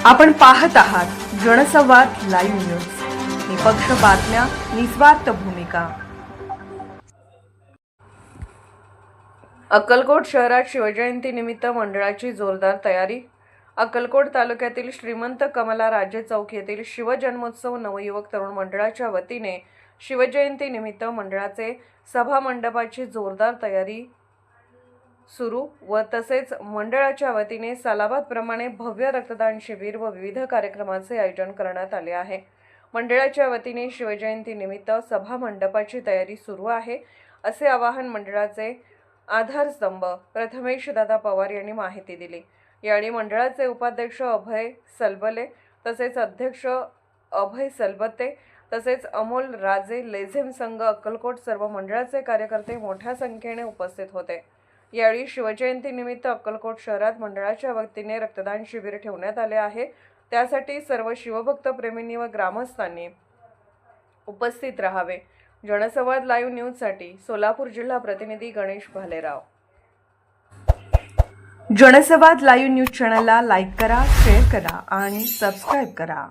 आपण पाहत आहात जनसंवाद लाईव्ह न्यूज, निपक्ष बातम्या, निस्वार्थ भूमिका। अक्कलकोट शहरात शिवजयंती निमित्त मंडळाची जोरदार तयारी। अक्कलकोट तालुक्यातील श्रीमंत कमला राजे चौक येथील शिवजन्मोत्सव नवयुवक तरुण मंडळाच्या वतीने शिवजयंती निमित्त मंडळाचे सभा मंडपाची जोरदार तयारी सुरू व तसेच मंडळाच्या वतीने सालाबाद प्रमाणे भव्य रक्तदान शिबिर व विविध कार्यक्रमाचे आयोजन करण्यात आले आहे। मंडळाच्या वतीने शिवजयंती निमित्त सभा मंडपाची तयारी सुरू आहे, असे आवाहन मंडळाचे आधारस्तंभ प्रथमेश दादा पवार यांनी माहिती दिली। यावेळी मंडळाचे उपाध्यक्ष अभय सलबले तसेच अध्यक्ष अभय सलबते तसेच अमोल राजे लेझेम संघ अक्कलकोट सर्व मंडळाचे कार्यकर्ते मोठ्या संख्येने उपस्थित होते। यावेळी शिवजयंती निमित्त अक्कलकोट शहरात मंडळाच्या वतीने रक्तदान शिबिर ठेवण्यात आले आहे। त्यासाठी सर्व शिवभक्त प्रेमींनी व ग्रामस्थांनी उपस्थित राहावे। जनसंवाद लाईव्ह न्यूज साठी सोलापूर जिल्हा प्रतिनिधी गणेश भालेराव। जनसंवाद लाईव्ह न्यूज चॅनलला लाईक करा, शेअर करा आणि सबस्क्राइब करा।